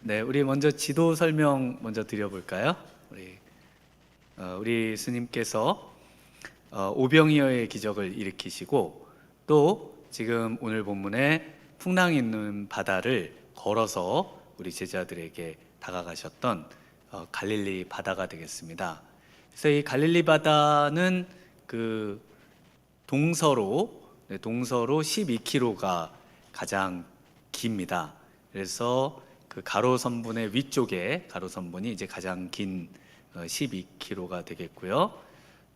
네, 우리 먼저 지도 설명 먼저 드려볼까요? 우리 스님께서 오병이어의 기적을 일으키시고 또 지금 오늘 본문에 풍랑 있는 바다를 걸어서 우리 제자들에게 다가가셨던 갈릴리 바다가 되겠습니다. 그래서 이 갈릴리 바다는 그 동서로 12km가 가장 깁니다. 그래서 그 가로선분의 위쪽에 가로선분이 이제 가장 긴 12km가 되겠고요.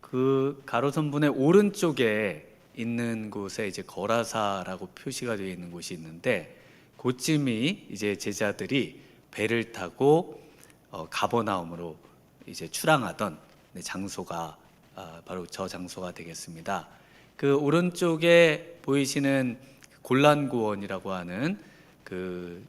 그 가로선분의 오른쪽에 있는 곳에 이제 거라사라고 표시가 되어 있는 곳이 있는데 그쯤이 이제 제자들이 배를 타고 가버나움으로 이제 출항하던 장소가 바로 저 장소가 되겠습니다. 그 오른쪽에 보이시는 골란구원이라고 하는 그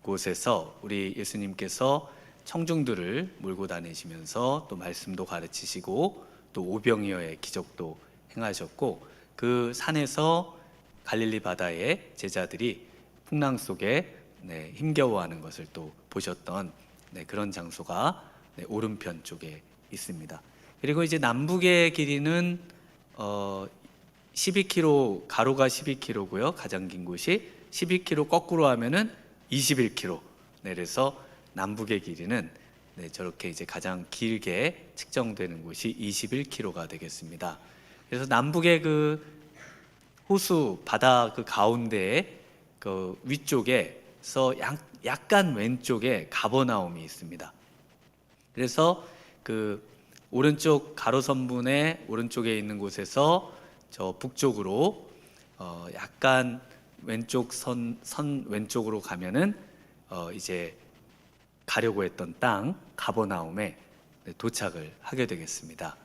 곳에서 우리 예수님께서 청중들을 몰고 다니시면서 또 말씀도 가르치시고 또 오병이어의 기적도 행하셨고 그 산에서 갈릴리 바다에 제자들이 풍랑 속에 힘겨워하는 것을 또 보셨던 그런 장소가 오른편 쪽에 있습니다. 그리고 이제 남북의 길이는 12km, 가로가 12km고요. 가장 긴 곳이 12km 거꾸로 하면은 21km. 그래서 남북의 길이는 저렇게 이제 가장 길게 측정되는 곳이 21km가 되겠습니다. 그래서 남북의 그 호수 바다 그 가운데에 그 위쪽에서 약간 왼쪽에 가버나움이 있습니다. 그래서 그 오른쪽 가로선분의 오른쪽에 있는 곳에서 저 북쪽으로 약간 왼쪽 선 왼쪽으로 가면은 이제 가려고 했던 땅 가버나움에 도착을 하게 되겠습니다.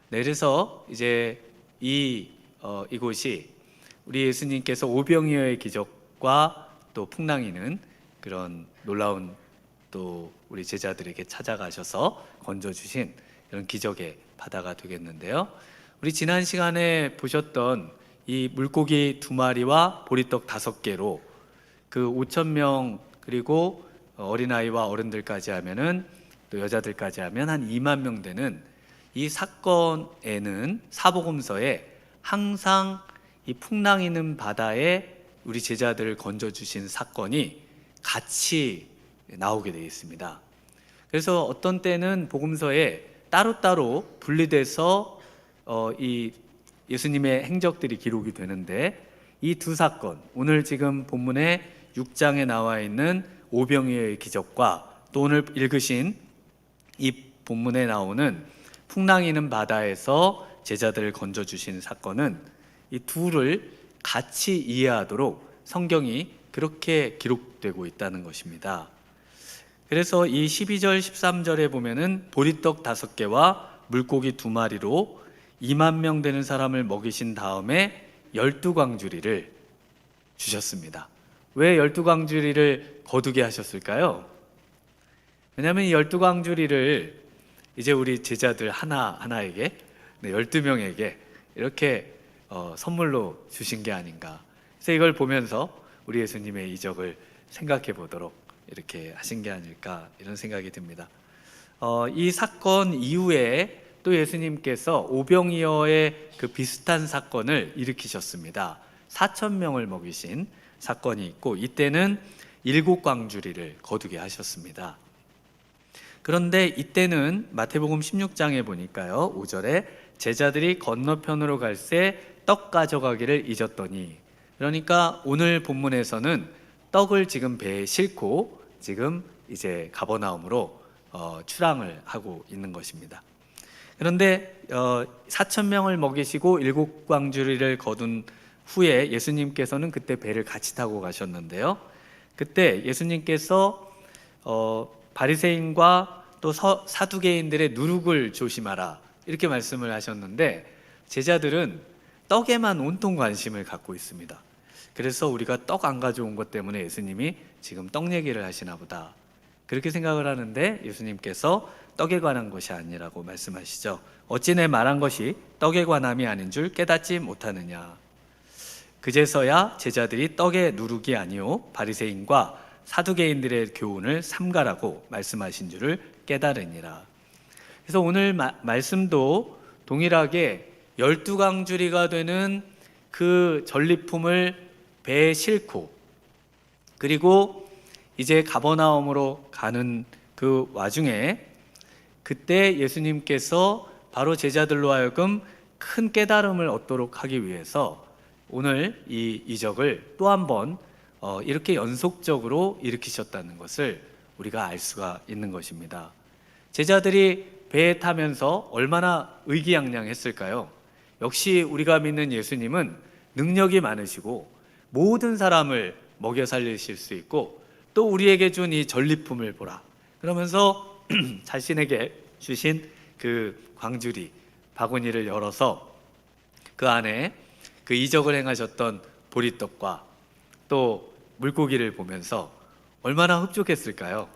그래서 이제 이곳이 우리 예수님께서 오병이어의 기적과 또 풍랑이는 그런 놀라운 또 우리 제자들에게 찾아가셔서 건져주신 이런 기적의 바다가 되겠는데요. 우리 지난 시간에 보셨던 이 물고기 2마리와 보리떡 5개로 그 5,000명 그리고 어린아이와 어른들까지 하면은 또 여자들까지 하면 한 2만 명 되는 이 사건에는 사복음서에 항상 이 풍랑 있는 바다에 우리 제자들을 건져주신 사건이 같이 나오게 되어 있습니다. 그래서 어떤 때는 복음서에 따로따로 분리돼서 이 예수님의 행적들이 기록이 되는데 이 두 사건, 오늘 지금 본문에 6장에 나와 있는 오병이어의 기적과 또 오늘 읽으신 이 본문에 나오는 풍랑 있는 바다에서 제자들을 건져주신 사건은 이 둘을 같이 이해하도록 성경이 그렇게 기록되고 있다는 것입니다. 그래서 이 12절 13절에 보면은 보리떡 5개와 물고기 2마리로 2만 명 되는 사람을 먹이신 다음에 12광주리를 주셨습니다. 왜 12광주리를 거두게 하셨을까요? 왜냐하면 이 12광주리를 이제 우리 제자들 하나하나에게 12명에게 이렇게 선물로 주신 게 아닌가. 그래서 이걸 보면서 우리 예수님의 이적을 생각해 보도록 이렇게 하신 게 아닐까 이런 생각이 듭니다. 이 사건 이후에 또 예수님께서 오병이어의 그 비슷한 사건을 일으키셨습니다. 4,000명을 먹이신 사건이 있고 이때는 7광주리를 거두게 하셨습니다. 그런데 이때는 마태복음 16장에 보니까요 5절에 제자들이 건너편으로 갈새 떡 가져가기를 잊었더니, 그러니까 오늘 본문에서는 떡을 지금 배에 싣고 지금 이제 가버나움으로 출항을 하고 있는 것입니다. 그런데 4,000명을 먹이시고 7광주리를 거둔 후에 예수님께서는 그때 배를 같이 타고 가셨는데요. 그때 예수님께서 바리새인과 또 사두개인들의 누룩을 조심하라 이렇게 말씀을 하셨는데 제자들은 떡에만 온통 관심을 갖고 있습니다. 그래서 우리가 떡 안 가져온 것 때문에 예수님이 지금 떡 얘기를 하시나 보다 그렇게 생각을 하는데 예수님께서 떡에 관한 것이 아니라고 말씀하시죠. 어찌 내 말한 것이 떡에 관함이 아닌 줄 깨닫지 못하느냐. 그제서야 제자들이 떡의 누룩이 아니요 바리새인과 사두개인들의 교훈을 삼가라고 말씀하신 줄을 깨달으니라. 그래서 오늘 말씀도 동일하게 12강주리가 되는 그 전리품을 배에 싣고 그리고 이제 가버나움으로 가는 그 와중에 그때 예수님께서 바로 제자들로 하여금 큰 깨달음을 얻도록 하기 위해서 오늘 이 이적을 또 한 번 이렇게 연속적으로 일으키셨다는 것을 우리가 알 수가 있는 것입니다. 제자들이 배에 타면서 얼마나 의기양양했을까요? 역시 우리가 믿는 예수님은 능력이 많으시고 모든 사람을 먹여 살리실 수 있고 또 우리에게 준 이 전리품을 보라 그러면서 자신에게 주신 그 광주리 바구니를 열어서 그 안에 그 이적을 행하셨던 보리떡과 또 물고기를 보면서 얼마나 흡족했을까요?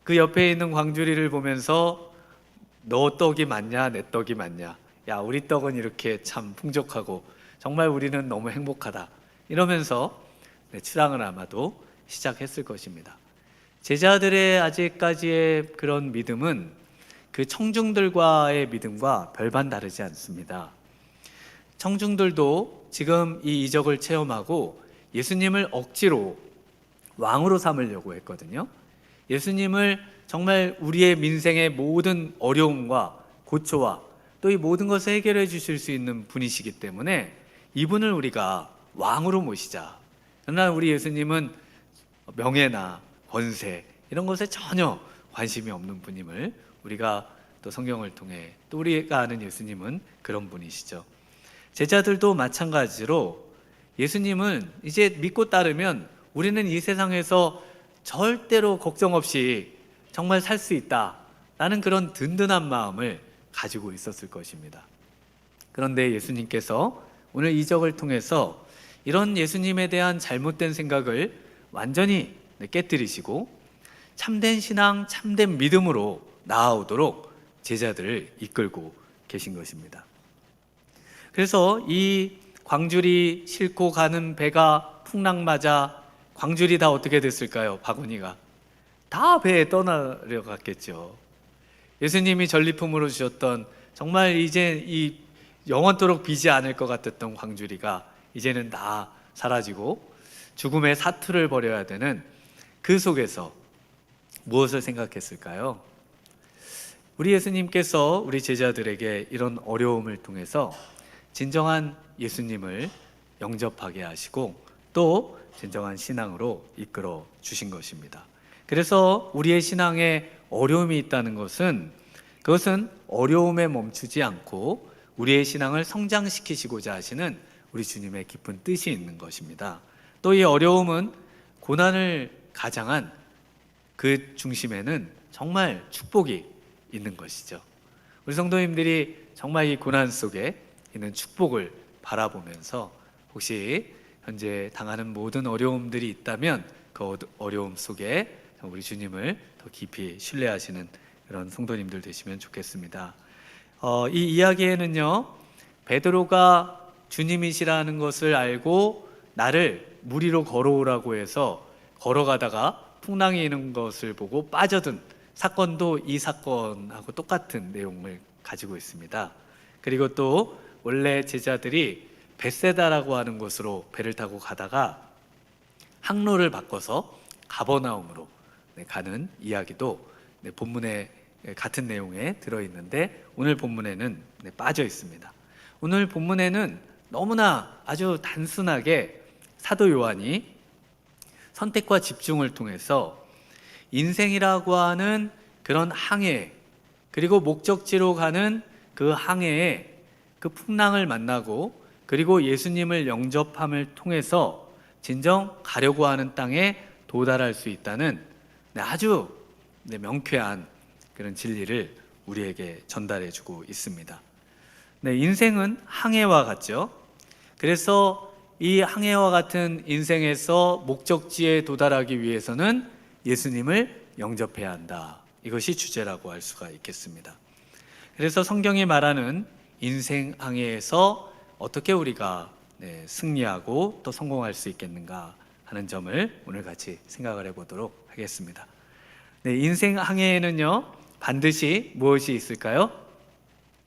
그 옆에 있는 광주리를 보면서 너 떡이 맞냐 내 떡이 맞냐, 야 우리 떡은 이렇게 참 풍족하고 정말 우리는 너무 행복하다 이러면서 추랑을 아마도 시작했을 것입니다. 제자들의 아직까지의 그런 믿음은 그 청중들과의 믿음과 별반 다르지 않습니다. 청중들도 지금 이 이적을 체험하고 예수님을 억지로 왕으로 삼으려고 했거든요. 예수님을 정말 우리의 민생의 모든 어려움과 고초와 또 이 모든 것을 해결해 주실 수 있는 분이시기 때문에 이분을 우리가 왕으로 모시자. 그러나 우리 예수님은 명예나 권세 이런 것에 전혀 관심이 없는 분임을 우리가 또 성경을 통해 또 우리가 아는 예수님은 그런 분이시죠. 제자들도 마찬가지로 예수님은 이제 믿고 따르면 우리는 이 세상에서 절대로 걱정 없이 정말 살 수 있다라는 그런 든든한 마음을 가지고 있었을 것입니다. 그런데 예수님께서 오늘 이적을 통해서 이런 예수님에 대한 잘못된 생각을 완전히 깨뜨리시고 참된 신앙, 참된 믿음으로 나아오도록 제자들을 이끌고 계신 것입니다. 그래서 이 광주리 싣고 가는 배가 풍랑맞아 광주리 다 어떻게 됐을까요? 바구니가 다 배에 떠나려갔겠죠. 예수님이 전리품으로 주셨던 정말 이제 이 영원토록 비지 않을 것 같았던 광주리가 이제는 다 사라지고 죽음의 사투를 벌여야 되는 그 속에서 무엇을 생각했을까요? 우리 예수님께서 우리 제자들에게 이런 어려움을 통해서 진정한 예수님을 영접하게 하시고 또 진정한 신앙으로 이끌어 주신 것입니다. 그래서 우리의 신앙에 어려움이 있다는 것은 그것은 어려움에 멈추지 않고 우리의 신앙을 성장시키시고자 하시는 우리 주님의 깊은 뜻이 있는 것입니다. 또 이 어려움은 고난을 가장한 그 중심에는 정말 축복이 있는 것이죠. 우리 성도님들이 정말 이 고난 속에 있는 축복을 바라보면서 혹시 현재 당하는 모든 어려움들이 있다면 그 어려움 속에 우리 주님을 더 깊이 신뢰하시는 그런 성도님들 되시면 좋겠습니다. 이 이야기에는요, 베드로가 주님이시라는 것을 알고 나를 물 위로 걸어오라고 해서 걸어가다가 풍랑이 있는 것을 보고 빠져든 사건도 이 사건하고 똑같은 내용을 가지고 있습니다. 그리고 또 원래 제자들이 벳세다라고 하는 곳으로 배를 타고 가다가 항로를 바꿔서 가버나움으로 가는 이야기도 본문에 같은 내용에 들어있는데 오늘 본문에는 빠져 있습니다. 오늘 본문에는 너무나 아주 단순하게 사도 요한이 선택과 집중을 통해서 인생이라고 하는 그런 항해 그리고 목적지로 가는 그 항해에 그 풍랑을 만나고 그리고 예수님을 영접함을 통해서 진정 가려고 하는 땅에 도달할 수 있다는 아주 명쾌한 그런 진리를 우리에게 전달해 주고 있습니다. 인생은 항해와 같죠. 그래서 이 항해와 같은 인생에서 목적지에 도달하기 위해서는 예수님을 영접해야 한다. 이것이 주제라고 할 수가 있겠습니다. 그래서 성경이 말하는 인생 항해에서 어떻게 우리가 승리하고 또 성공할 수 있겠는가 하는 점을 오늘 같이 생각을 해보도록 하겠습니다. 네, 인생 항해에는요 반드시 무엇이 있을까요?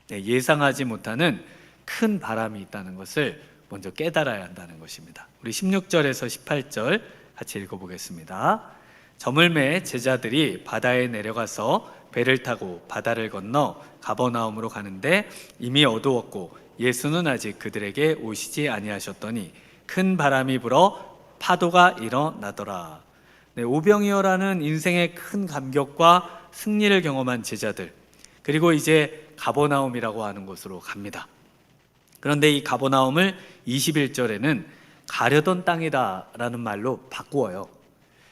네, 예상하지 못하는 큰 바람이 있다는 것을 먼저 깨달아야 한다는 것입니다. 우리 16절에서 18절 같이 읽어보겠습니다. 저물매 제자들이 바다에 내려가서 배를 타고 바다를 건너 가버나움으로 가는데 이미 어두웠고 예수는 아직 그들에게 오시지 아니하셨더니 큰 바람이 불어 파도가 일어나더라. 네, 오병이어라는 인생의 큰 감격과 승리를 경험한 제자들, 그리고 이제 가버나움이라고 하는 곳으로 갑니다. 그런데 이 가버나움을 21절에는 가려던 땅이다 라는 말로 바꾸어요.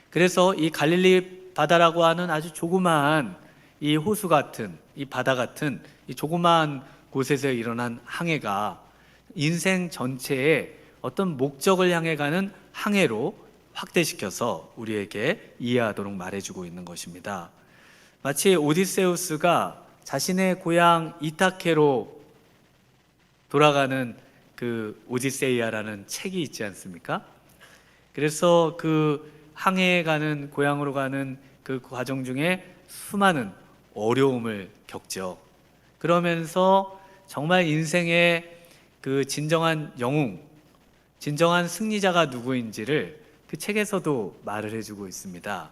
그래서 이 갈릴리 바다라고 하는 아주 조그마한 이 호수 같은, 이 바다 같은 이 조그마한 곳에서 일어난 항해가 인생 전체에 어떤 목적을 향해 가는 항해로 확대시켜서 우리에게 이해하도록 말해주고 있는 것입니다. 마치 오디세우스가 자신의 고향 이타케로 돌아가는 그 오디세이아라는 책이 있지 않습니까? 그래서 그 항해에 가는, 고향으로 가는 그 과정 중에 수많은 어려움을 겪죠. 그러면서 정말 인생의 그 진정한 영웅, 진정한 승리자가 누구인지를 그 책에서도 말을 해주고 있습니다.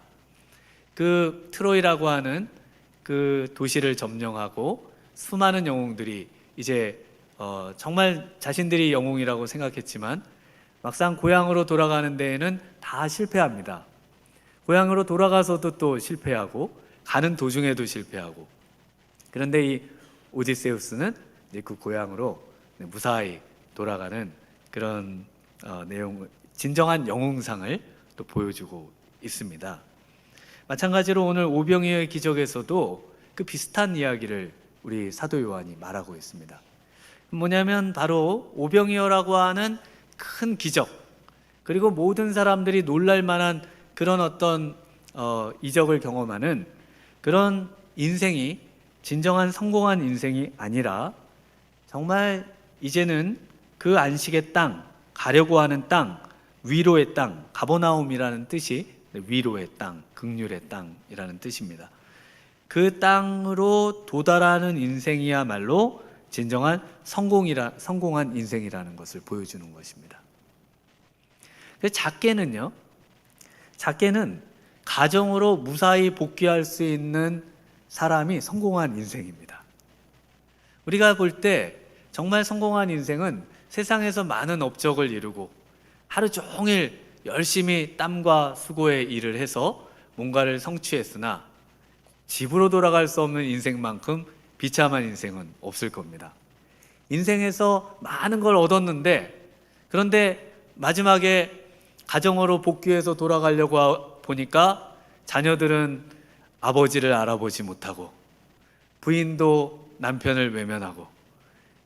그 트로이라고 하는 그 도시를 점령하고 수많은 영웅들이 이제 정말 자신들이 영웅이라고 생각했지만 막상 고향으로 돌아가는 데에는 다 실패합니다. 고향으로 돌아가서도 또 실패하고 가는 도중에도 실패하고, 그런데 이 오디세우스는 이제 그 고향으로 무사히 돌아가는 그런 내용, 진정한 영웅상을 또 보여주고 있습니다. 마찬가지로 오늘 오병이어의 기적에서도 그 비슷한 이야기를 우리 사도 요한이 말하고 있습니다. 뭐냐면 바로 오병이어라고 하는 큰 기적, 그리고 모든 사람들이 놀랄 만한 그런 어떤 이적을 경험하는 그런 인생이 진정한 성공한 인생이 아니라 정말 이제는 그 안식의 땅, 가려고 하는 땅, 위로의 땅, 가버나움이라는 뜻이 위로의 땅, 긍휼의 땅이라는 뜻입니다. 그 땅으로 도달하는 인생이야말로 진정한 성공한 인생이라는 것을 보여주는 것입니다. 작게는 가정으로 무사히 복귀할 수 있는 사람이 성공한 인생입니다. 우리가 볼 때 정말 성공한 인생은 세상에서 많은 업적을 이루고 하루 종일 열심히 땀과 수고의 일을 해서 뭔가를 성취했으나 집으로 돌아갈 수 없는 인생만큼 비참한 인생은 없을 겁니다. 인생에서 많은 걸 얻었는데, 그런데 마지막에 가정으로 복귀해서 돌아가려고 보니까 자녀들은 아버지를 알아보지 못하고 부인도 남편을 외면하고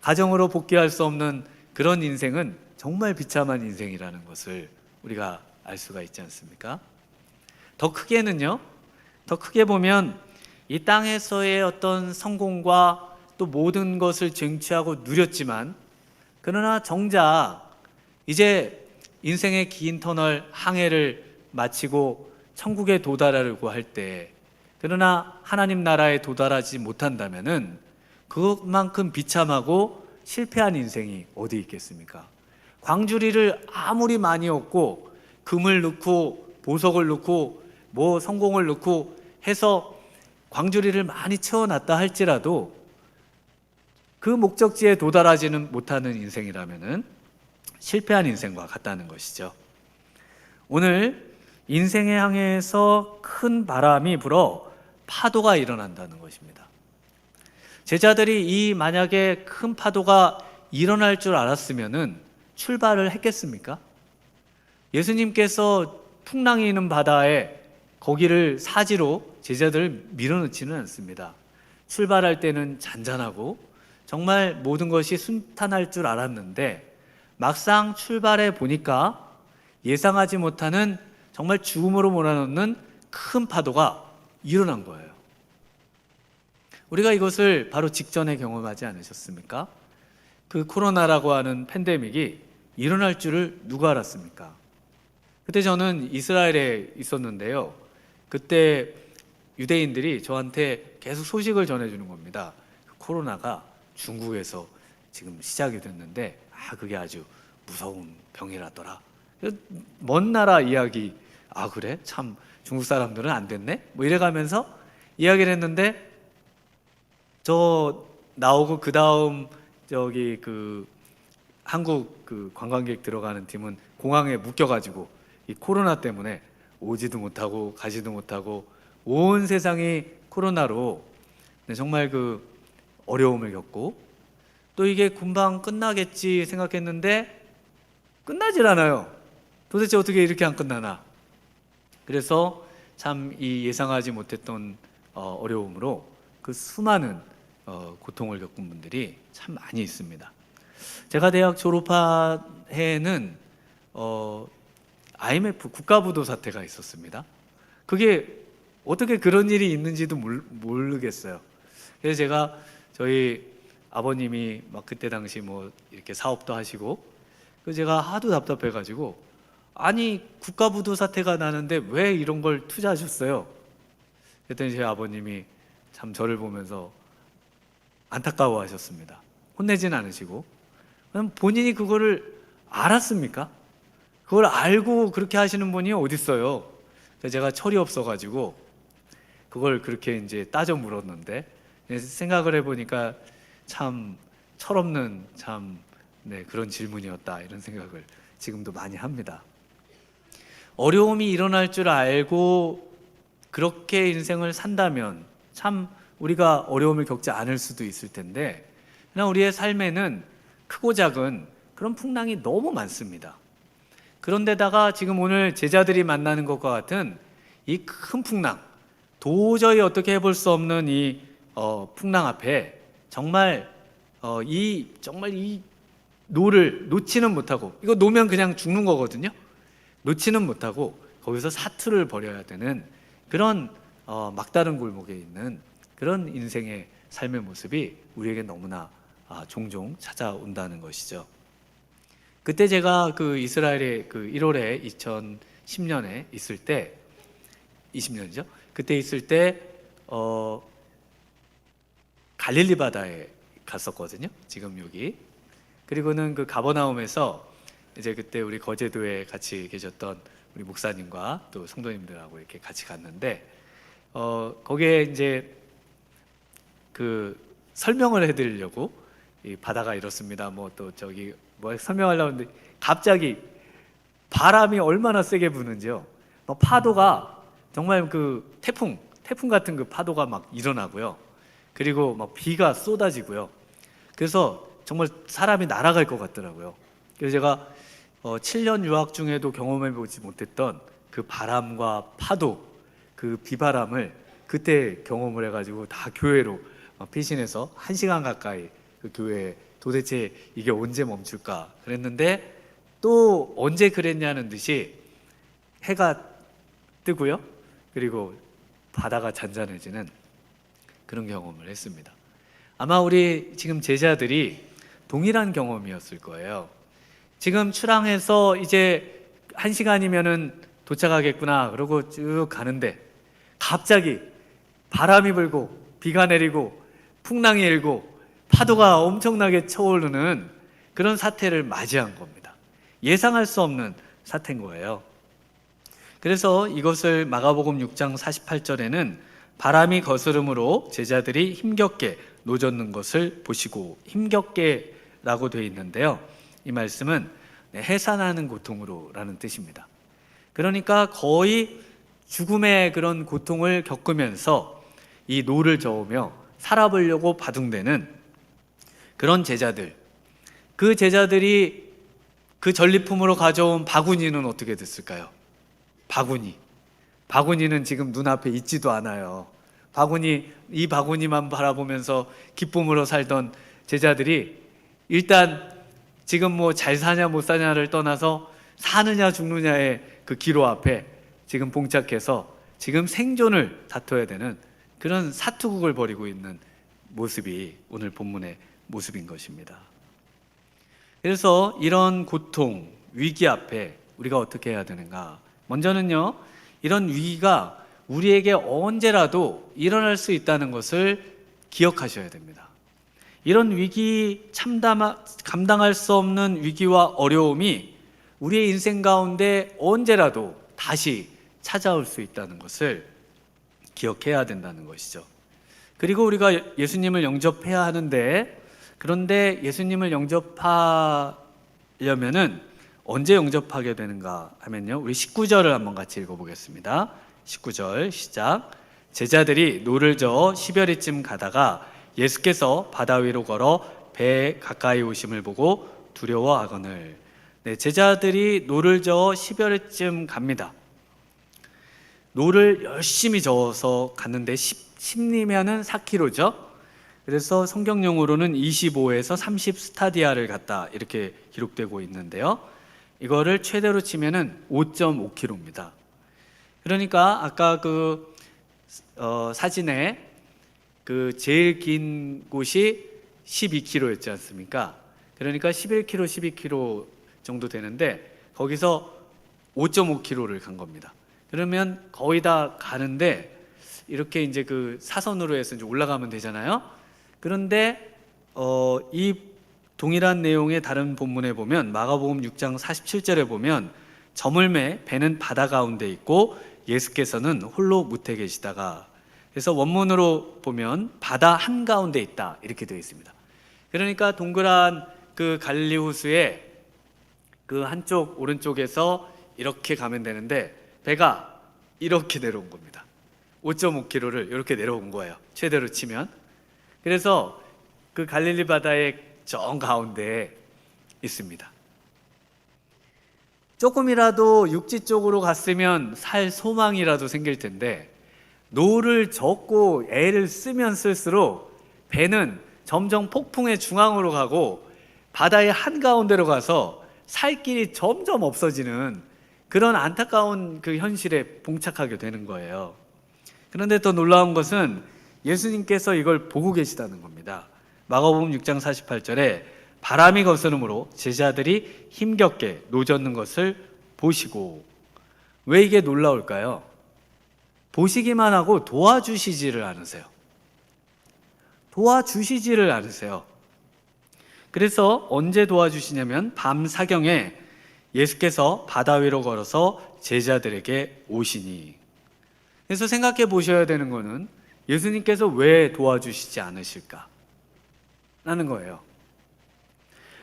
가정으로 복귀할 수 없는 그런 인생은 정말 비참한 인생이라는 것을 우리가 알 수가 있지 않습니까? 더 크게 보면 이 땅에서의 어떤 성공과 또 모든 것을 쟁취하고 누렸지만, 그러나 정작 이제 인생의 긴 터널 항해를 마치고 천국에 도달하려고 할 때, 그러나 하나님 나라에 도달하지 못한다면은 그것만큼 비참하고 실패한 인생이 어디 있겠습니까? 광주리를 아무리 많이 얻고 금을 넣고 보석을 넣고 뭐 성공을 넣고 해서 광주리를 많이 채워놨다 할지라도 그 목적지에 도달하지는 못하는 인생이라면은 실패한 인생과 같다는 것이죠. 오늘 인생의 항해에서 큰 바람이 불어 파도가 일어난다는 것입니다. 제자들이 만약에 큰 파도가 일어날 줄 알았으면은 출발을 했겠습니까? 예수님께서 풍랑이 있는 바다에 거기를 사지로 제자들을 밀어넣지는 않습니다. 출발할 때는 잔잔하고 정말 모든 것이 순탄할 줄 알았는데 막상 출발해 보니까 예상하지 못하는 정말 죽음으로 몰아넣는 큰 파도가 일어난 거예요. 우리가 이것을 바로 직전에 경험하지 않으셨습니까? 그 코로나라고 하는 팬데믹이 일어날 줄을 누가 알았습니까? 그때 저는 이스라엘에 있었는데요. 그때 유대인들이 저한테 계속 소식을 전해주는 겁니다. 코로나가 중국에서 지금 시작이 됐는데 그게 아주 무서운 병이라더라. 먼 나라 이야기. 그래? 참 중국 사람들은 안 됐네? 뭐 이래가면서 이야기를 했는데, 저 나오고 그 다음 저기 한국 관광객 들어가는 팀은 공항에 묶여가지고 이 코로나 때문에 오지도 못하고 가지도 못하고 온 세상이 코로나로 정말 어려움을 겪고, 또 이게 금방 끝나겠지 생각했는데 끝나질 않아요. 도대체 어떻게 이렇게 안 끝나나. 그래서 참 이 예상하지 못했던 어려움으로 그 수많은 고통을 겪은 분들이 참 많이 있습니다. 제가 대학 졸업한 해에는 IMF 국가부도 사태가 있었습니다. 그게 어떻게 그런 일이 있는지도 모르겠어요. 그래서 제가 저희 아버님이 막 그때 당시 뭐 이렇게 사업도 하시고, 그래서 제가 하도 답답해가지고, 아니 국가부도 사태가 나는데 왜 이런 걸 투자하셨어요? 그랬더니 제 아버님이 참 저를 보면서 안타까워하셨습니다. 혼내진 않으시고, 그럼 본인이 그거를 알았습니까? 그걸 알고 그렇게 하시는 분이 어디 있어요? 제가 철이 없어가지고 그걸 그렇게 이제 따져 물었는데, 생각을 해보니까 참 철없는 그런 질문이었다, 이런 생각을 지금도 많이 합니다. 어려움이 일어날 줄 알고 그렇게 인생을 산다면 참 우리가 어려움을 겪지 않을 수도 있을 텐데, 그러나 우리의 삶에는 크고 작은 그런 풍랑이 너무 많습니다. 그런데다가 지금 오늘 제자들이 만나는 것과 같은 이 큰 풍랑, 도저히 어떻게 해볼 수 없는 이 풍랑 앞에 정말 이 노를 놓지는 못하고, 이거 놓으면 그냥 죽는 거거든요. 놓지는 못하고 거기서 사투를 벌여야 되는 그런 막다른 골목에 있는 그런 인생의 삶의 모습이 우리에게 너무나 종종 찾아온다는 것이죠. 그때 제가 이스라엘에 1월에 2010년에 있을 때, 20년이죠. 그때 있을 때 갈릴리 바다에 갔었거든요. 지금 여기. 그리고는 가버나움에서 이제 그때 우리 거제도에 같이 계셨던 우리 목사님과 또 성도님들하고 이렇게 같이 갔는데, 거기에 이제 설명을 해드리려고, 이 바다가 이렇습니다. 뭐 또 저기 뭐 설명하려고 하는데 갑자기 바람이 얼마나 세게 부는지요. 파도가 정말 태풍 같은 파도가 막 일어나고요. 그리고 막 비가 쏟아지고요. 그래서 정말 사람이 날아갈 것 같더라고요. 그래서 제가 7년 유학 중에도 경험해 보지 못했던 그 바람과 파도, 그 비바람을 그때 경험을 해가지고 다 교회로 피신해서 1시간 가까이 그 교회에, 도대체 이게 언제 멈출까 그랬는데, 또 언제 그랬냐는 듯이 해가 뜨고요. 그리고 바다가 잔잔해지는 그런 경험을 했습니다. 아마 우리 지금 제자들이 동일한 경험이었을 거예요. 지금 출항해서 이제 1시간이면은 도착하겠구나 그러고 쭉 가는데 갑자기 바람이 불고 비가 내리고 풍랑이 일고 파도가 엄청나게 쳐오르는 그런 사태를 맞이한 겁니다. 예상할 수 없는 사태인 거예요. 그래서 이것을 마가복음 6장 48절에는 바람이 거스름으로 제자들이 힘겹게 노젓는 것을 보시고, 힘겹게라고 되어 있는데요. 이 말씀은 해산하는 고통으로 라는 뜻입니다. 그러니까 거의 죽음의 그런 고통을 겪으면서 이 노를 저으며 살아보려고 바둥대는 그런 제자들, 그 제자들이 그 전리품으로 가져온 바구니는 어떻게 됐을까요? 바구니는 지금 눈앞에 있지도 않아요. 이 바구니만 바라보면서 기쁨으로 살던 제자들이 일단 지금 뭐 잘 사냐 못 사냐를 떠나서 사느냐 죽느냐의 그 기로 앞에 지금 봉착해서 지금 생존을 다퉈야 되는 그런 사투국을 벌이고 있는 모습이 오늘 본문의 모습인 것입니다. 그래서 이런 고통, 위기 앞에 우리가 어떻게 해야 되는가? 먼저는요, 이런 위기가 우리에게 언제라도 일어날 수 있다는 것을 기억하셔야 됩니다. 이런 위기 감당할 수 없는 위기와 어려움이 우리의 인생 가운데 언제라도 다시 찾아올 수 있다는 것을 기억해야 된다는 것이죠. 그리고 우리가 예수님을 영접해야 하는데, 그런데 예수님을 영접하려면은 언제 영접하게 되는가 하면요, 우리 19절을 한번 같이 읽어보겠습니다. 19절 시작. 제자들이 노를 저어 10여리쯤 가다가 예수께서 바다 위로 걸어 배에 가까이 오심을 보고 두려워하거늘. 제자들이 노를 저어 10여리쯤 갑니다. 노를 열심히 저어서 갔는데 10리면은 4km죠. 그래서 성경용어로는 25에서 30 스타디아를 갔다 이렇게 기록되고 있는데요. 이거를 최대로 치면은 5.5km입니다. 그러니까 아까 사진에 제일 긴 곳이 12km였지 않습니까? 그러니까 11km, 12km 정도 되는데 거기서 5.5km를 간 겁니다. 그러면 거의 다 가는데 이렇게 이제 사선으로 해서 이제 올라가면 되잖아요. 그런데 이 동일한 내용의 다른 본문에 보면 마가복음 6장 47절에 보면 저물매 배는 바다 가운데 있고 예수께서는 홀로 무태 계시다가, 그래서 원문으로 보면 바다 한가운데 있다 이렇게 되어 있습니다. 그러니까 동그란 갈릴리 호수의 한쪽 오른쪽에서 이렇게 가면 되는데 배가 이렇게 내려온 겁니다. 5.5km를 이렇게 내려온 거예요, 최대로 치면. 그래서 갈릴리 바다의 정 가운데에 있습니다. 조금이라도 육지 쪽으로 갔으면 살 소망이라도 생길 텐데 노를 젓고 애를 쓰면 쓸수록 배는 점점 폭풍의 중앙으로 가고 바다의 한가운데로 가서 살 길이 점점 없어지는 그런 안타까운 현실에 봉착하게 되는 거예요. 그런데 더 놀라운 것은 예수님께서 이걸 보고 계시다는 겁니다. 마가복음 6장 48절에 바람이 거스름으로 제자들이 힘겹게 노젓는 것을 보시고. 왜 이게 놀라울까요? 보시기만 하고 도와주시지를 않으세요. 도와주시지를 않으세요. 그래서 언제 도와주시냐면 밤 사경에 예수께서 바다 위로 걸어서 제자들에게 오시니. 그래서 생각해 보셔야 되는 거는 예수님께서 왜 도와주시지 않으실까 라는 거예요.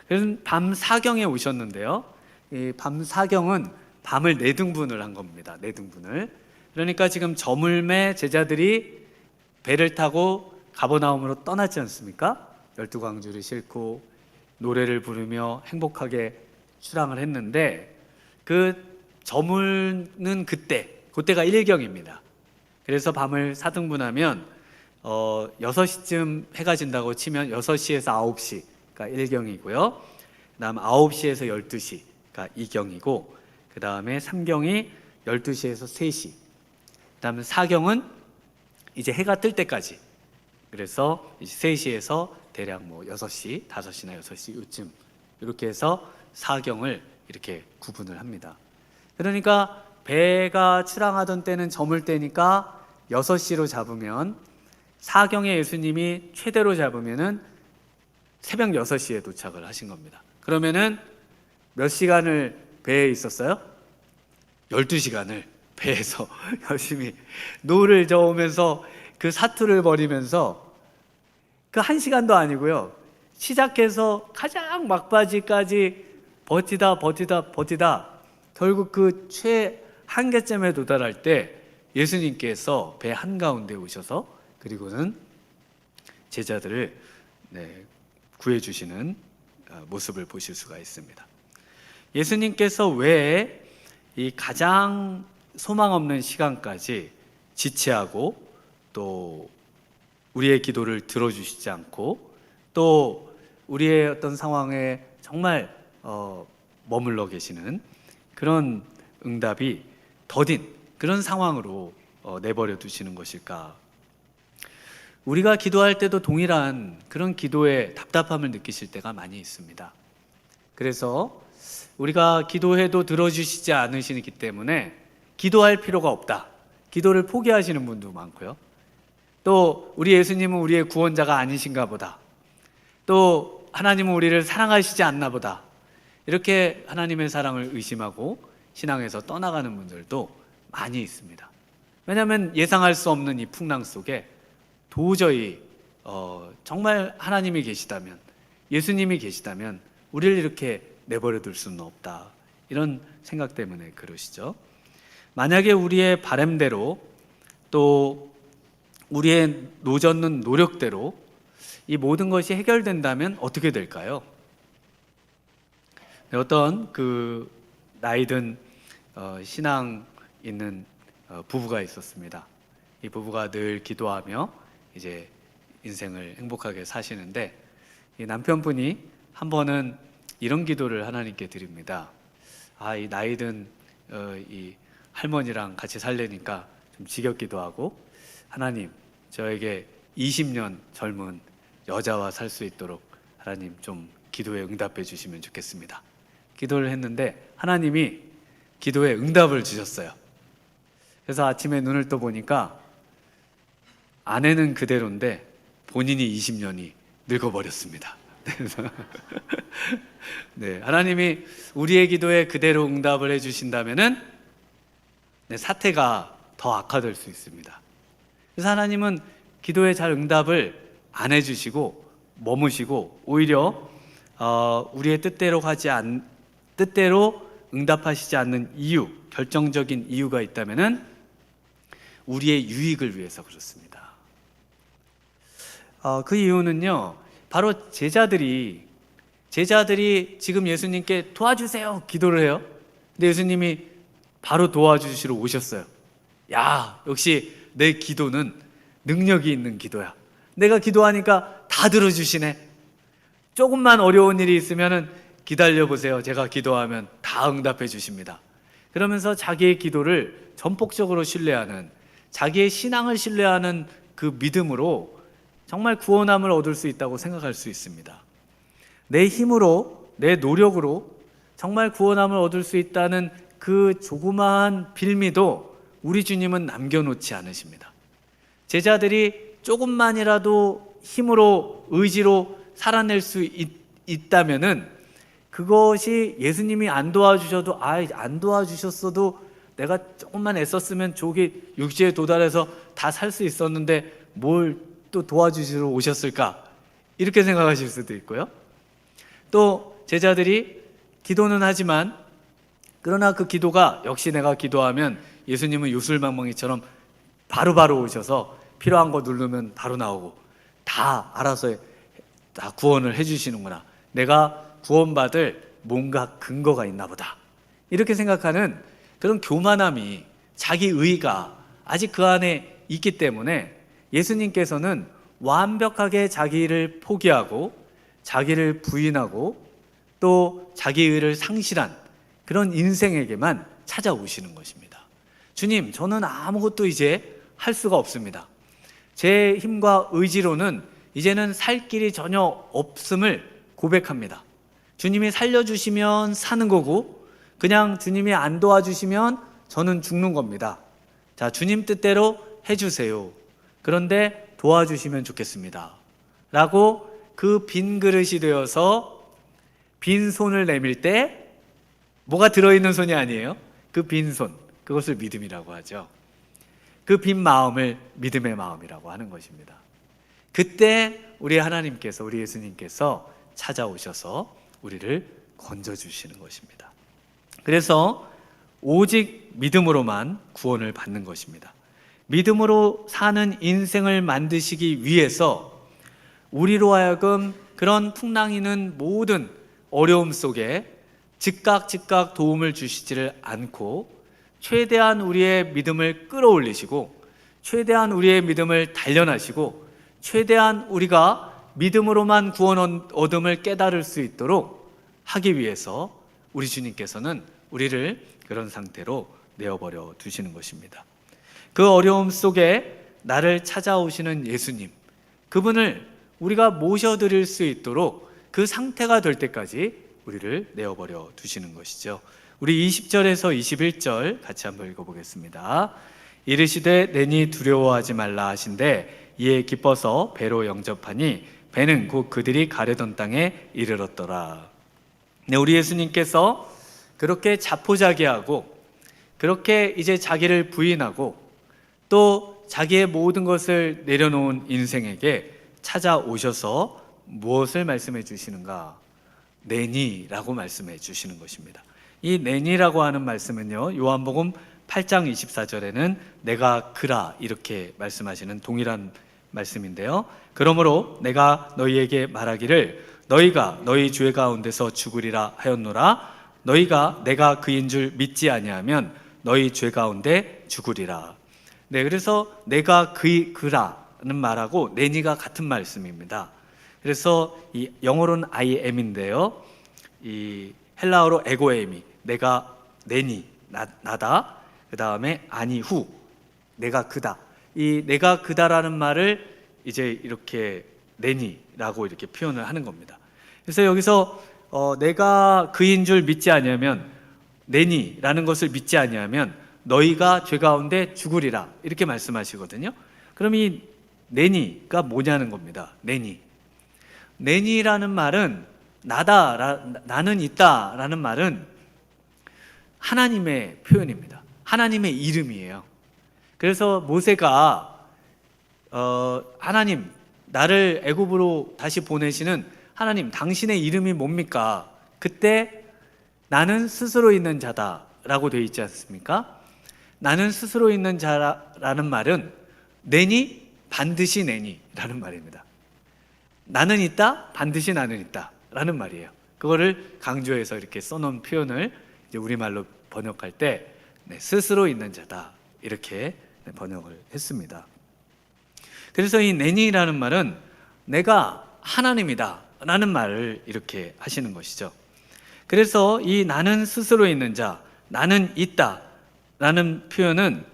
그래서 밤 사경에 오셨는데요, 이 밤 사경은 밤을 4등분을 한 겁니다. 4등분을. 그러니까 지금 저물매 제자들이 배를 타고 가버나움으로 떠났지 않습니까? 12광주를 싣고 노래를 부르며 행복하게 출항을 했는데 저물는 그때가 일경입니다. 그래서 밤을 4등분하면 6시쯤 해가 진다고 치면 6시에서 9시가 일경이고요. 그 다음 9시에서 12시가 이경이고, 그 다음에 3경이 12시에서 3시, 그 다음에 4경은 이제 해가 뜰 때까지. 그래서 이제 3시에서 대략 6시, 5시나 6시 요쯤 이렇게 해서 4경을 이렇게 구분을 합니다. 그러니까 배가 출항하던 때는 저물 때니까 6시로 잡으면 4경에 예수님이 최대로 잡으면은 새벽 6시에 도착을 하신 겁니다. 그러면은 몇 시간을 배에 있었어요? 12시간을 배에서 열심히 노를 저으면서 사투를 벌이면서 1시간도 아니고요, 시작해서 가장 막바지까지 버티다 결국 최한계점에 도달할 때 예수님께서 배 한가운데 오셔서 그리고는 제자들을 구해주시는 모습을 보실 수가 있습니다. 예수님께서 왜 이 가장 소망 없는 시간까지 지체하고 또 우리의 기도를 들어주시지 않고 또 우리의 어떤 상황에 정말 머물러 계시는 그런 응답이 더딘 그런 상황으로 내버려 두시는 것일까? 우리가 기도할 때도 동일한 그런 기도에 답답함을 느끼실 때가 많이 있습니다. 그래서 우리가 기도해도 들어주시지 않으시기 때문에 기도할 필요가 없다, 기도를 포기하시는 분도 많고요. 또 우리 예수님은 우리의 구원자가 아니신가 보다, 또 하나님은 우리를 사랑하시지 않나 보다, 이렇게 하나님의 사랑을 의심하고 신앙에서 떠나가는 분들도 많이 있습니다. 왜냐하면 예상할 수 없는 이 풍랑 속에 도저히 정말 하나님이 계시다면, 예수님이 계시다면 우리를 이렇게 내버려 둘 수는 없다, 이런 생각 때문에 그러시죠. 만약에 우리의 바람대로, 또 우리의 노젓는 노력대로 이 모든 것이 해결된다면 어떻게 될까요? 어떤 그 나이든 신앙 있는 부부가 있었습니다. 이 부부가 늘 기도하며 이제 인생을 행복하게 사시는데, 이 남편분이 한 번은 이런 기도를 하나님께 드립니다. 이 나이든 이 할머니랑 같이 살려니까 좀 지겹기도 하고, 하나님, 저에게 20년 젊은 여자와 살 수 있도록 하나님 좀 기도에 응답해 주시면 좋겠습니다. 기도를 했는데 하나님이 기도에 응답을 주셨어요. 그래서 아침에 눈을 떠 보니까 아내는 그대로인데 본인이 20년이 늙어버렸습니다. 네, 하나님이 우리의 기도에 그대로 응답을 해주신다면은 사태가 더 악화될 수 있습니다. 그래서 하나님은 기도에 잘 응답을 안 해주시고 머무시고, 오히려 우리의 뜻대로 응답하시지 않는 이유, 결정적인 이유가 있다면은 우리의 유익을 위해서 그렇습니다. 그 이유는요, 바로 제자들이 지금 예수님께 도와주세요 기도를 해요. 근데 예수님이 바로 도와주시러 오셨어요. 야, 역시 내 기도는 능력이 있는 기도야. 내가 기도하니까 다 들어주시네. 조금만 어려운 일이 있으면은 기다려보세요, 제가 기도하면 다 응답해 주십니다. 그러면서 자기의 기도를 전폭적으로 신뢰하는, 자기의 신앙을 신뢰하는 그 믿음으로 정말 구원함을 얻을 수 있다고 생각할 수 있습니다. 내 힘으로, 내 노력으로 정말 구원함을 얻을 수 있다는 그 조그마한 빌미도 우리 주님은 남겨놓지 않으십니다. 제자들이 조금만이라도 힘으로, 의지로 살아낼 수 있다면은 그것이 예수님이 안 도와주셔도, 안 도와주셨어도 내가 조금만 애썼으면 저기 육지에 도달해서 다 살 수 있었는데 뭘 또 도와주시러 오셨을까, 이렇게 생각하실 수도 있고요. 또 제자들이 기도는 하지만, 그러나 그 기도가 역시 내가 기도하면 예수님은 요술망망이처럼 바로바로 오셔서 필요한 거 누르면 바로 나오고 다 알아서 다 구원을 해주시는구나, 내가 구원받을 뭔가 근거가 있나 보다, 이렇게 생각하는 그런 교만함이, 자기 의가 아직 그 안에 있기 때문에 예수님께서는 완벽하게 자기를 포기하고 자기를 부인하고 또 자기 의를 상실한 그런 인생에게만 찾아오시는 것입니다. 주님, 저는 아무것도 이제 할 수가 없습니다. 제 힘과 의지로는 이제는 살 길이 전혀 없음을 고백합니다. 주님이 살려주시면 사는 거고, 그냥 주님이 안 도와주시면 저는 죽는 겁니다. 자, 주님 뜻대로 해주세요. 그런데 도와주시면 좋겠습니다. 라고 그 빈 그릇이 되어서 빈 손을 내밀 때 뭐가 들어있는 손이 아니에요. 그 빈 손, 그것을 믿음이라고 하죠. 그 빈 마음을 믿음의 마음이라고 하는 것입니다. 그때 우리 하나님께서, 우리 예수님께서 찾아오셔서 우리를 건져주시는 것입니다. 그래서 오직 믿음으로만 구원을 받는 것입니다. 믿음으로 사는 인생을 만드시기 위해서 우리로 하여금 그런 풍랑이는 모든 어려움 속에 즉각 도움을 주시지를 않고 최대한 우리의 믿음을 끌어올리시고, 최대한 우리의 믿음을 단련하시고, 최대한 우리가 믿음으로만 구원 얻음을 깨달을 수 있도록 하기 위해서 우리 주님께서는 우리를 그런 상태로 내어버려 두시는 것입니다. 그 어려움 속에 나를 찾아오시는 예수님, 그분을 우리가 모셔드릴 수 있도록 그 상태가 될 때까지 우리를 내어버려 두시는 것이죠. 우리 20절에서 21절 같이 한번 읽어보겠습니다. 이르시되 내니 두려워하지 말라 하신대 이에 기뻐서 배로 영접하니 배는 곧 그들이 가려던 땅에 이르렀더라. 네, 우리 예수님께서 그렇게 자포자기하고 그렇게 이제 자기를 부인하고 또 자기의 모든 것을 내려놓은 인생에게 찾아오셔서 무엇을 말씀해 주시는가? 내니라고 말씀해 주시는 것입니다. 이 내니라고 하는 말씀은요, 요한복음 8장 24절에는 내가 그라 이렇게 말씀하시는 동일한 말씀인데요. 그러므로 내가 너희에게 말하기를 너희가 너희 죄 가운데서 죽으리라 하였노라. 너희가 내가 그인 줄 믿지 아니하면 너희 죄 가운데 죽으리라. 네, 그래서 내가 그라는 말하고 내니가 같은 말씀입니다. 그래서 이 영어로는 I am인데요. 이 헬라어로 에고에미, 내가 내니 나다. 그 다음에 아니 후, 내가 그다. 이 내가 그다라는 말을 이제 이렇게 내니라고 이렇게 표현을 하는 겁니다. 그래서 여기서 내가 그인 줄 믿지 아니하면 내니라는 것을 믿지 아니하면 너희가 죄 가운데 죽으리라 이렇게 말씀하시거든요. 그럼 이 내니가 뭐냐는 겁니다. 내니라는 말은 나는 있다라는 말은 하나님의 표현입니다. 하나님의 이름이에요. 그래서 모세가 하나님 나를 애굽으로 다시 보내시는 하나님 당신의 이름이 뭡니까? 그때 나는 스스로 있는 자다라고 되어 있지 않습니까? 나는 스스로 있는 자라는 말은 내니 반드시 내니라는 말입니다. 나는 있다 반드시 나는 있다라는 말이에요. 그거를 강조해서 이렇게 써놓은 표현을 이제 우리말로 번역할 때 스스로 있는 자다 이렇게 번역을 했습니다. 그래서 이 내니라는 말은 내가 하나님이다 라는 말을 이렇게 하시는 것이죠. 그래서 이 나는 스스로 있는 자, 나는 있다 라는 표현은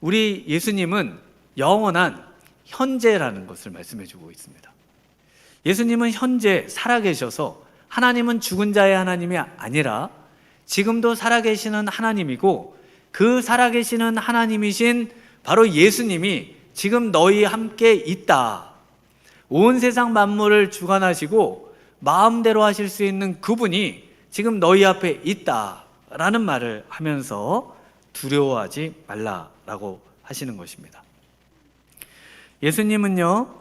우리 예수님은 영원한 현재라는 것을 말씀해 주고 있습니다. 예수님은 현재 살아계셔서 하나님은 죽은 자의 하나님이 아니라 지금도 살아계시는 하나님이고 그 살아계시는 하나님이신 바로 예수님이 지금 너희 함께 있다. 온 세상 만물을 주관하시고 마음대로 하실 수 있는 그분이 지금 너희 앞에 있다라는 말을 하면서 두려워하지 말라라고 하시는 것입니다. 예수님은요,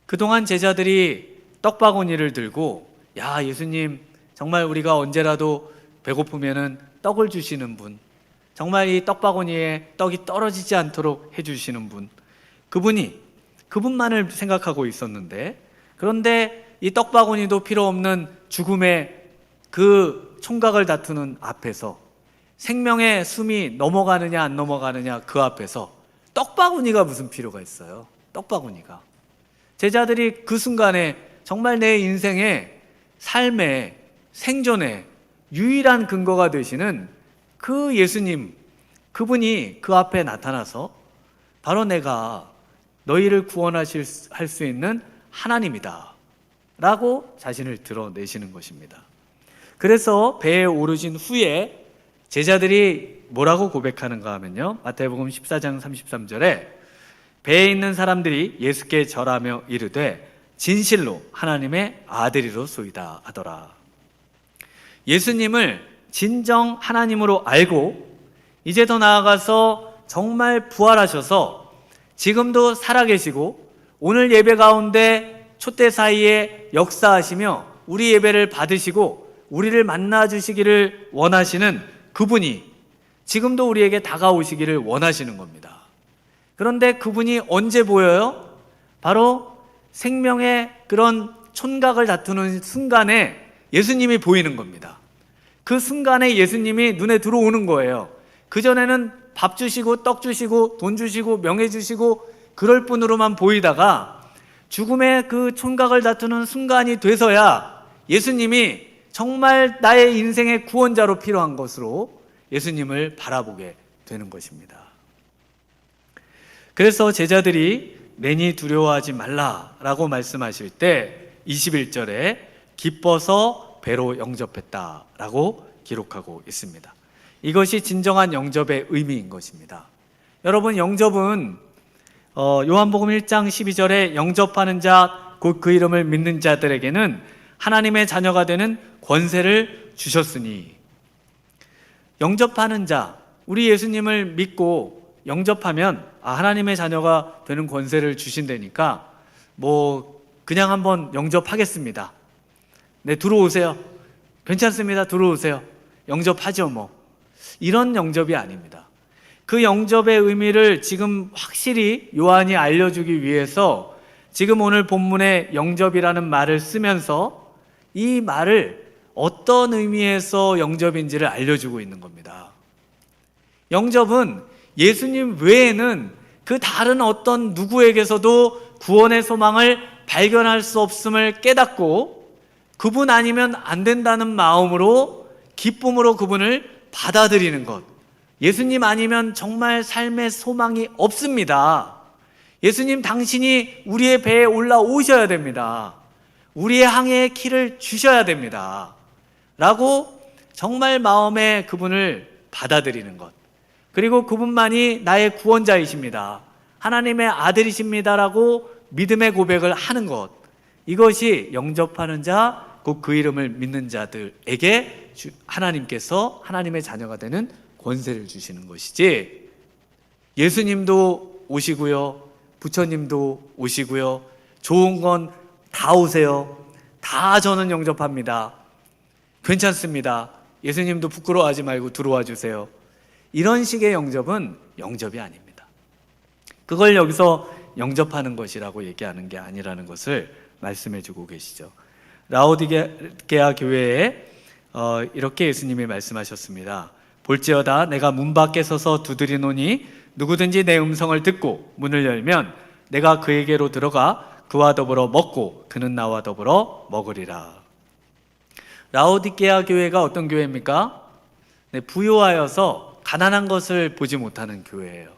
그동안 제자들이 떡바구니를 들고 야, 예수님 정말 우리가 언제라도 배고프면은 떡을 주시는 분, 정말 이 떡바구니에 떡이 떨어지지 않도록 해주시는 분, 그분만을 생각하고 있었는데, 그런데 이 떡바구니도 필요 없는 죽음의 그 총각을 다투는 앞에서 생명의 숨이 넘어가느냐 안 넘어가느냐 그 앞에서 떡바구니가 무슨 필요가 있어요? 떡바구니가. 제자들이 그 순간에 정말 내 인생의 삶의 생존의 유일한 근거가 되시는 그 예수님, 그분이 그 앞에 나타나서 바로 내가 너희를 구원하실 할 수 있는 하나님이다 라고 자신을 드러내시는 것입니다. 그래서 배에 오르신 후에 제자들이 뭐라고 고백하는가 하면요, 마태복음 14장 33절에 배에 있는 사람들이 예수께 절하며 이르되 진실로 하나님의 아들이로소이다 하더라. 예수님을 진정 하나님으로 알고 이제 더 나아가서 정말 부활하셔서 지금도 살아계시고 오늘 예배 가운데 촛대 사이에 역사하시며 우리 예배를 받으시고 우리를 만나주시기를 원하시는 그분이 지금도 우리에게 다가오시기를 원하시는 겁니다. 그런데 그분이 언제 보여요? 바로 생명의 그런 촌각을 다투는 순간에 예수님이 보이는 겁니다. 그 순간에 예수님이 눈에 들어오는 거예요. 그전에는 밥 주시고 떡 주시고 돈 주시고 명예 주시고 그럴 뿐으로만 보이다가 죽음의 그 촌각을 다투는 순간이 돼서야 예수님이 정말 나의 인생의 구원자로 필요한 것으로 예수님을 바라보게 되는 것입니다. 그래서 제자들이 내니 두려워하지 말라라고 말씀하실 때 21절에 기뻐서 배로 영접했다라고 기록하고 있습니다. 이것이 진정한 영접의 의미인 것입니다. 여러분, 영접은 요한복음 1장 12절에 영접하는 자 곧 그 이름을 믿는 자들에게는 하나님의 자녀가 되는 권세를 주셨으니, 영접하는 자, 우리 예수님을 믿고 영접하면 하나님의 자녀가 되는 권세를 주신다니까 그냥 한번 영접하겠습니다. 네, 들어오세요. 괜찮습니다. 들어오세요. 영접하죠 이런 영접이 아닙니다. 그 영접의 의미를 지금 확실히 요한이 알려주기 위해서 지금 오늘 본문에 영접이라는 말을 쓰면서 이 말을 어떤 의미에서 영접인지를 알려주고 있는 겁니다. 영접은 예수님 외에는 그 다른 어떤 누구에게서도 구원의 소망을 발견할 수 없음을 깨닫고 그분 아니면 안 된다는 마음으로 기쁨으로 그분을 받아들이는 것. 예수님 아니면 정말 삶의 소망이 없습니다. 예수님 당신이 우리의 배에 올라오셔야 됩니다. 우리의 항해의 키를 주셔야 됩니다. 라고 정말 마음에 그분을 받아들이는 것. 그리고 그분만이 나의 구원자이십니다. 하나님의 아들이십니다라고 믿음의 고백을 하는 것. 이것이 영접하는 자, 곧 그 이름을 믿는 자들에게 하나님께서 하나님의 자녀가 되는 권세를 주시는 것이지, 예수님도 오시고요, 부처님도 오시고요, 좋은 건 다 오세요, 다 저는 영접합니다, 괜찮습니다, 예수님도 부끄러워하지 말고 들어와 주세요, 이런 식의 영접은 영접이 아닙니다. 그걸 여기서 영접하는 것이라고 얘기하는 게 아니라는 것을 말씀해 주고 계시죠. 라오디게아 교회에 이렇게 예수님이 말씀하셨습니다. 볼지어다 내가 문 밖에 서서 두드리노니 누구든지 내 음성을 듣고 문을 열면 내가 그에게로 들어가 그와 더불어 먹고 그는 나와 더불어 먹으리라. 라오디게아 교회가 어떤 교회입니까? 네, 부유하여서 가난한 것을 보지 못하는 교회예요.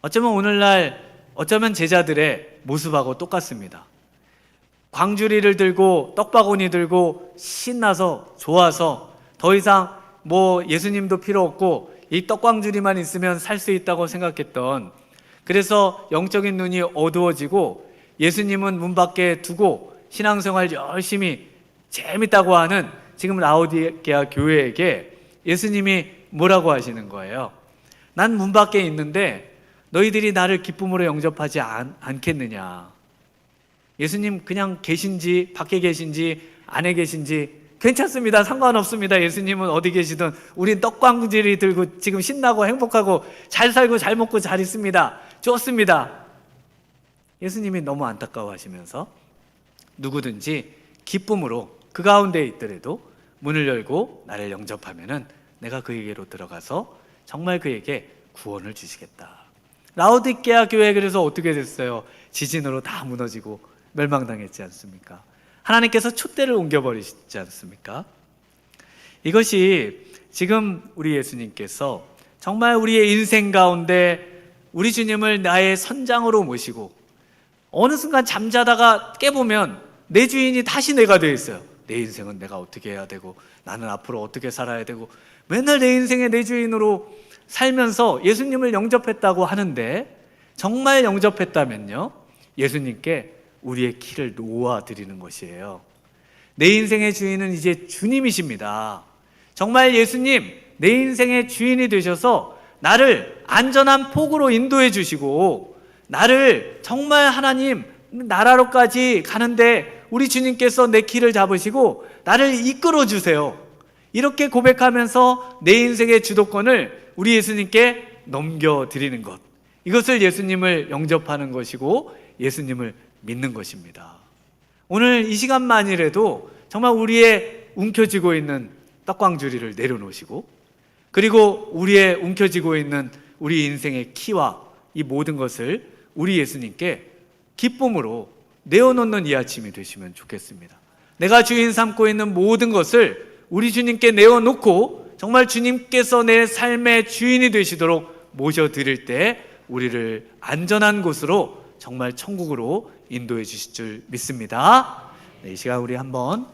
어쩌면 오늘날 제자들의 모습하고 똑같습니다. 광주리를 들고 떡바구니 들고 신나서 좋아서 더 이상 예수님도 필요 없고 이 떡광주리만 있으면 살 수 있다고 생각했던, 그래서 영적인 눈이 어두워지고 예수님은 문 밖에 두고 신앙생활 열심히 재밌다고 하는 지금 라오디게아 교회에게 예수님이 뭐라고 하시는 거예요? 난 문 밖에 있는데 너희들이 나를 기쁨으로 영접하지 않겠느냐. 예수님 그냥 계신지 밖에 계신지 안에 계신지 괜찮습니다. 상관없습니다. 예수님은 어디 계시든 우린 떡광지리 들고 지금 신나고 행복하고 잘 살고 잘 먹고 잘 있습니다. 좋습니다. 예수님이 너무 안타까워하시면서 누구든지 기쁨으로 그 가운데 있더라도 문을 열고 나를 영접하면은 내가 그에게로 들어가서 정말 그에게 구원을 주시겠다. 라오디게아 교회 그래서 어떻게 됐어요? 지진으로 다 무너지고 멸망당했지 않습니까? 하나님께서 촛대를 옮겨버리시지 않습니까? 이것이 지금 우리 예수님께서 정말 우리의 인생 가운데 우리 주님을 나의 선장으로 모시고 어느 순간 잠자다가 깨보면 내 주인이 다시 내가 되어 있어요. 내 인생은 내가 어떻게 해야 되고 나는 앞으로 어떻게 살아야 되고 맨날 내 인생의 내 주인으로 살면서 예수님을 영접했다고 하는데, 정말 영접했다면요, 예수님께 우리의 키를 놓아드리는 것이에요. 내 인생의 주인은 이제 주님이십니다. 정말 예수님 내 인생의 주인이 되셔서 나를 안전한 폭으로 인도해 주시고 나를 정말 하나님 나라로까지 가는데 우리 주님께서 내 키를 잡으시고 나를 이끌어 주세요. 이렇게 고백하면서 내 인생의 주도권을 우리 예수님께 넘겨드리는 것, 이것을 예수님을 영접하는 것이고 예수님을 믿는 것입니다. 오늘 이 시간만이라도 정말 우리의 움켜쥐고 있는 떡광주리를 내려놓으시고, 그리고 우리의 움켜쥐고 있는 우리 인생의 키와 이 모든 것을 우리 예수님께 기쁨으로 내어놓는 이 아침이 되시면 좋겠습니다. 내가 주인 삼고 있는 모든 것을 우리 주님께 내어놓고 정말 주님께서 내 삶의 주인이 되시도록 모셔드릴 때 우리를 안전한 곳으로 정말 천국으로 인도해 주실 줄 믿습니다. 네, 이 시간 우리 한번